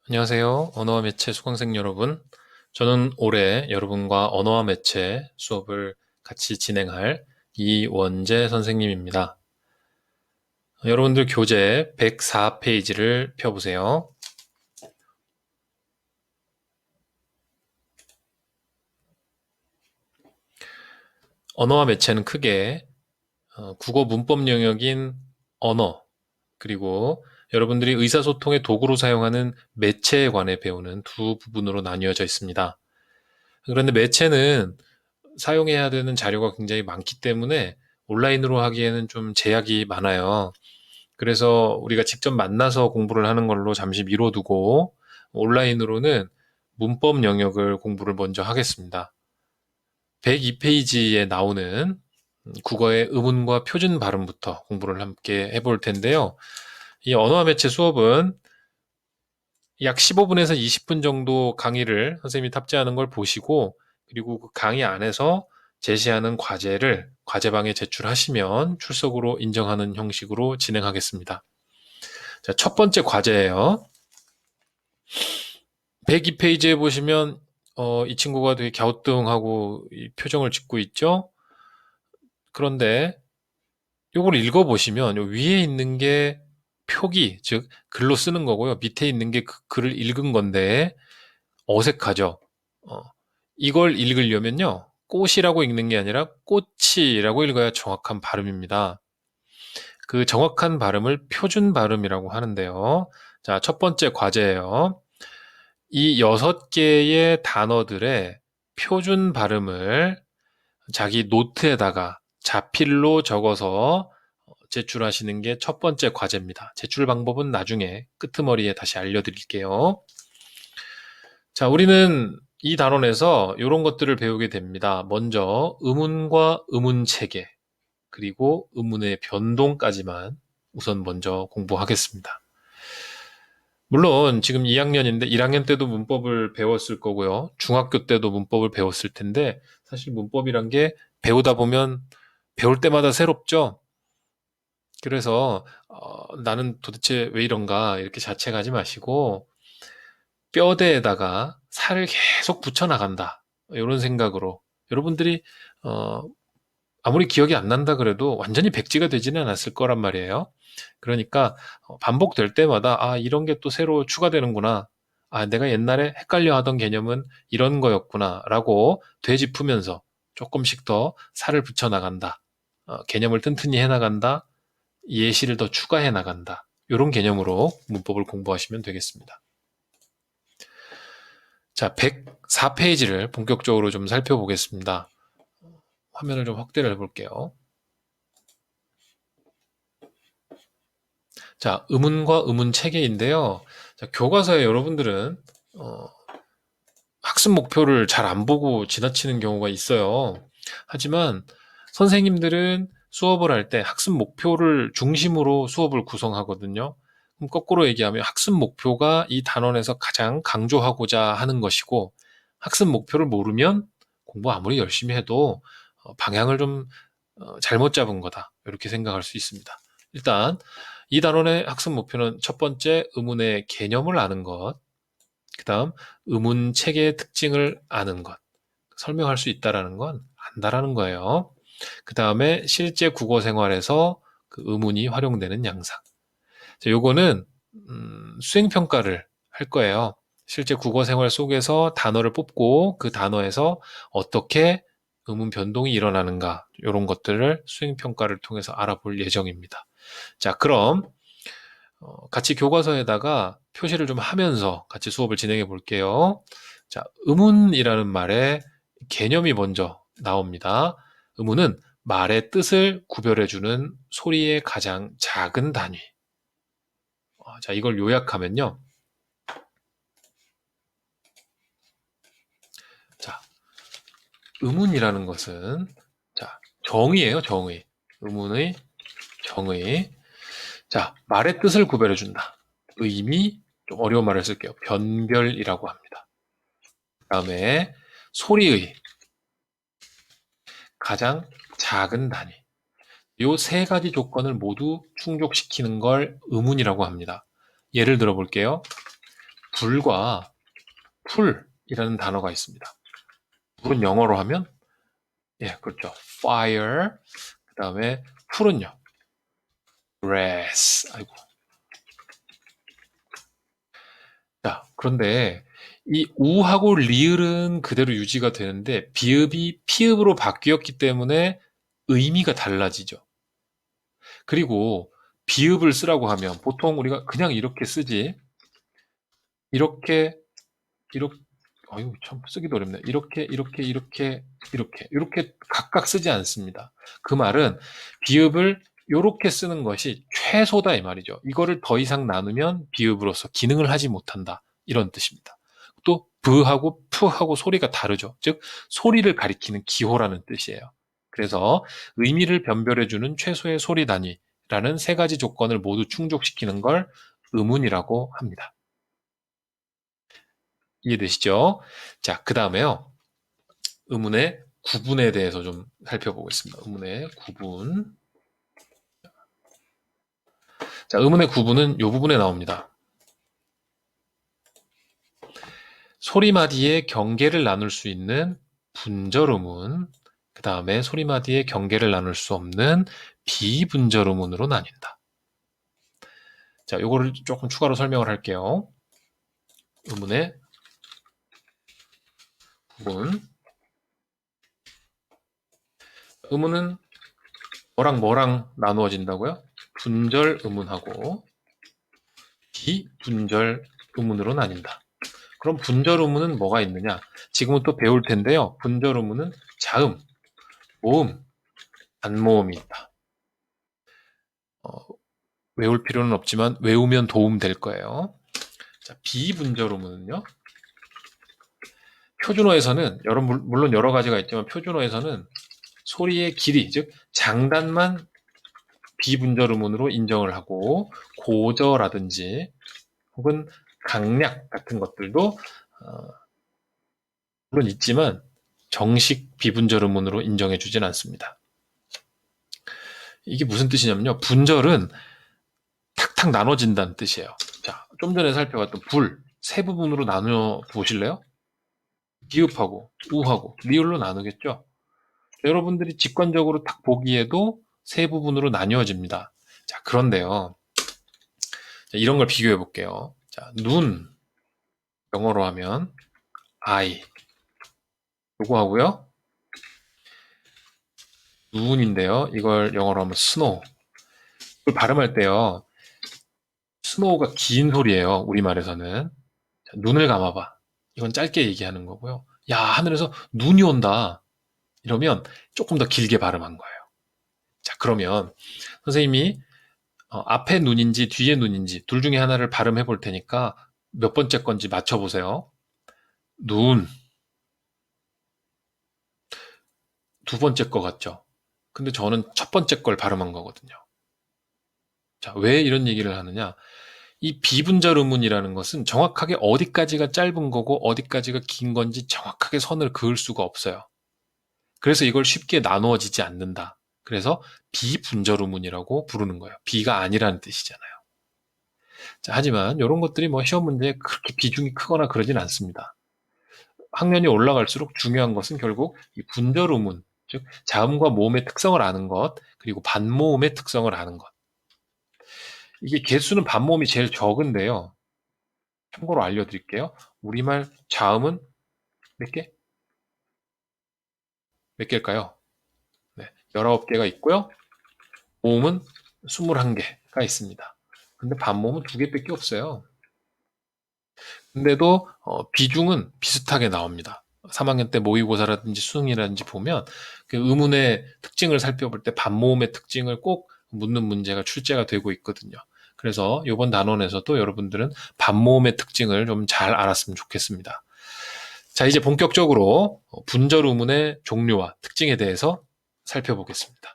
안녕하세요. 언어와 매체 수강생 여러분. 저는 올해 여러분과 언어와 매체 수업을 같이 진행할 이원재 선생님입니다. 여러분들 교재 104페이지를 펴보세요. 언어와 매체는 크게 국어 문법 영역인 언어, 그리고 여러분들이 의사소통의 도구로 사용하는 매체에 관해 배우는 두 부분으로 나뉘어져 있습니다. 그런데 매체는 사용해야 되는 자료가 굉장히 많기 때문에 온라인으로 하기에는 좀 제약이 많아요. 그래서 우리가 직접 만나서 공부를 하는 걸로 잠시 미뤄두고 온라인으로는 문법 영역을 공부를 먼저 하겠습니다. 102페이지에 나오는 국어의 음운과 표준 발음부터 공부를 함께 해볼 텐데요. 이 언어와 매체 수업은 약 15분에서 20분 정도 강의를 선생님이 탑재하는 걸 보시고, 그리고 그 강의 안에서 제시하는 과제를 과제방에 제출하시면 출석으로 인정하는 형식으로 진행하겠습니다. 자, 첫 번째 과제예요. 102페이지에 보시면 이 친구가 되게 갸우뚱하고 이 표정을 짓고 있죠. 그런데 요걸 읽어보시면 요 위에 있는 게 표기, 즉 글로 쓰는 거고요. 밑에 있는 게 그 글을 읽은 건데 어색하죠. 어, 이걸 읽으려면요. 꽃이라고 읽는 게 아니라 꽃이라고 읽어야 정확한 발음입니다. 그 정확한 발음을 표준 발음이라고 하는데요. 자, 첫 번째 과제예요. 이 6개의 단어들의 표준 발음을 자기 노트에다가 자필로 적어서 제출하시는 게 첫 번째 과제입니다. 제출 방법은 나중에 끄트머리에 다시 알려드릴게요. 자, 우리는 이 단원에서 이런 것들을 배우게 됩니다. 먼저 음운과 음운 체계, 그리고 음운의 변동까지만 우선 먼저 공부하겠습니다. 물론 지금 2학년인데 1학년 때도 문법을 배웠을 거고요. 중학교 때도 문법을 배웠을 텐데 사실 문법이란 게 배우다 보면 배울 때마다 새롭죠. 그래서 나는 도대체 왜 이런가 이렇게 자책하지 마시고 뼈대에다가 살을 계속 붙여나간다. 이런 생각으로 여러분들이 어, 아무리 기억이 안 난다 그래도 완전히 백지가 되지는 않았을 거란 말이에요. 그러니까 반복될 때마다 이런 게 또 새로 추가되는구나. 내가 옛날에 헷갈려 하던 개념은 이런 거였구나 라고 되짚으면서 조금씩 더 살을 붙여나간다. 개념을 튼튼히 해나간다. 예시를 더 추가해 나간다. 이런 개념으로 문법을 공부하시면 되겠습니다. 자, 104페이지를 본격적으로 좀 살펴보겠습니다. 화면을 좀 확대를 해볼게요. 자, 음운과 음운 체계인데요. 자, 교과서에 여러분들은 학습 목표를 잘 안 보고 지나치는 경우가 있어요. 하지만 선생님들은 수업을 할 때 학습 목표를 중심으로 수업을 구성하거든요. 그럼 거꾸로 얘기하면 학습 목표가 이 단원에서 가장 강조하고자 하는 것이고, 학습 목표를 모르면 공부 아무리 열심히 해도 방향을 좀 잘못 잡은 거다. 이렇게 생각할 수 있습니다. 일단 이 단원의 학습 목표는 첫 번째 의문의 개념을 아는 것, 그 다음 의문 체계의 특징을 아는 것, 설명할 수 있다라는 건 안다라는 거예요. 그 다음에 실제 국어 생활에서 그 의문이 활용되는 양상. 자, 요거는 수행평가를 할 거예요. 실제 국어 생활 속에서 단어를 뽑고 그 단어에서 어떻게 의문 변동이 일어나는가, 이런 것들을 수행평가를 통해서 알아볼 예정입니다. 자, 그럼 같이 교과서에다가 표시를 좀 하면서 같이 수업을 진행해 볼게요. 자, 의문이라는 말의 개념이 먼저 나옵니다. 의문은 말의 뜻을 구별해주는 소리의 가장 작은 단위. 자, 이걸 요약하면요. 자, 의문이라는 것은, 자, 정의예요, 정의. 의문의 정의. 자, 말의 뜻을 구별해준다. 의미, 좀 어려운 말을 쓸게요. 변별이라고 합니다. 그 다음에 소리의 가장 작은 단위. 요 세 가지 조건을 모두 충족시키는 걸 의문이라고 합니다. 예를 들어 볼게요. 불과 풀이라는 단어가 있습니다. 불은 영어로 하면 예, 그렇죠. fire. 그 다음에 풀은요. grass. 아이고. 자, 그런데 이 우하고 리을은 그대로 유지가 되는데 비읍이 피읍으로 바뀌었기 때문에 의미가 달라지죠. 그리고 비읍을 쓰라고 하면 보통 우리가 그냥 이렇게 쓰지. 이렇게 아이고 참 쓰기도 어렵네. 이렇게 각각 쓰지 않습니다. 그 말은 비읍을 이렇게 쓰는 것이 최소다 이 말이죠. 이거를 더 이상 나누면 비읍으로서 기능을 하지 못한다. 이런 뜻입니다. 또 브하고 푸하고 소리가 다르죠. 즉 소리를 가리키는 기호라는 뜻이에요. 그래서 의미를 변별해주는 최소의 소리 단위라는 세 가지 조건을 모두 충족시키는 걸 의문이라고 합니다. 이해되시죠? 자, 그 다음에요. 의문의 구분에 대해서 좀 살펴보겠습니다. 의문의 구분. 자, 의문의 구분은 이 부분에 나옵니다. 소리마디의 경계를 나눌 수 있는 분절 의문, 그 다음에 소리마디의 경계를 나눌 수 없는 비분절 의문으로 나뉜다. 자, 요거를 조금 추가로 설명을 할게요. 의문의 구분. 의문은 뭐랑 나누어진다고요? 분절 의문하고 비분절 의문으로 나뉜다. 그럼 분절 의문은 뭐가 있느냐? 지금은 또 배울 텐데요. 분절 의문은 자음, 모음, 반모음이 있다. 외울 필요는 없지만 외우면 도움 될 거예요. 자, 비분절 의문은요. 표준어에서는 물론 여러 가지가 있지만 표준어에서는 소리의 길이, 즉 장단만 비분절 의문으로 인정을 하고 고저라든지 혹은 강약 같은 것들도 물론 있지만 정식 비분절 의문으로 인정해 주진 않습니다. 이게 무슨 뜻이냐면요. 분절은 탁탁 나눠진다는 뜻이에요. 자, 좀 전에 살펴봤던 불, 세 부분으로 나누어 보실래요? 비읍하고 우하고 리을로 나누겠죠? 여러분들이 직관적으로 딱 보기에도 세 부분으로 나뉘어집니다. 자, 그런데요. 자, 이런 걸 비교해 볼게요. 자, 눈, 영어로 하면 eye. 요거 하고요. 눈인데요. 이걸 영어로 하면 snow. 이걸 발음할 때요. snow가 긴 소리예요. 우리말에서는. 자, 눈을 감아봐. 이건 짧게 얘기하는 거고요. 야, 하늘에서 눈이 온다. 이러면 조금 더 길게 발음한 거예요. 자, 그러면 선생님이 앞에 눈인지 뒤에 눈인지 둘 중에 하나를 발음해 볼 테니까 몇 번째 건지 맞춰보세요. 눈. 두 번째 거 같죠? 근데 저는 첫 번째 걸 발음한 거거든요. 자, 왜 이런 얘기를 하느냐? 이 비분절 의문이라는 것은 정확하게 어디까지가 짧은 거고 어디까지가 긴 건지 정확하게 선을 그을 수가 없어요. 그래서 이걸 쉽게 나누어지지 않는다. 그래서 비분절 의문이라고 부르는 거예요. 비가 아니라는 뜻이잖아요. 자, 하지만 이런 것들이 뭐 시험 문제에 그렇게 비중이 크거나 그러진 않습니다. 학년이 올라갈수록 중요한 것은 결국 이 분절 의문, 즉 자음과 모음의 특성을 아는 것, 그리고 반모음의 특성을 아는 것. 이게 개수는 반모음이 제일 적은데요. 참고로 알려드릴게요. 우리말 자음은 몇 개? 몇 개일까요? 네, 19개가 있고요. 모음은 21개가 있습니다. 근데 반모음은 2개밖에 없어요. 근데도 비중은 비슷하게 나옵니다. 3학년 때 모의고사라든지 수능이라든지 보면 그 의문의 특징을 살펴볼 때 반모음의 특징을 꼭 묻는 문제가 출제가 되고 있거든요. 그래서 이번 단원에서도 여러분들은 반모음의 특징을 좀 잘 알았으면 좋겠습니다. 자, 이제 본격적으로 분절 의문의 종류와 특징에 대해서 살펴보겠습니다.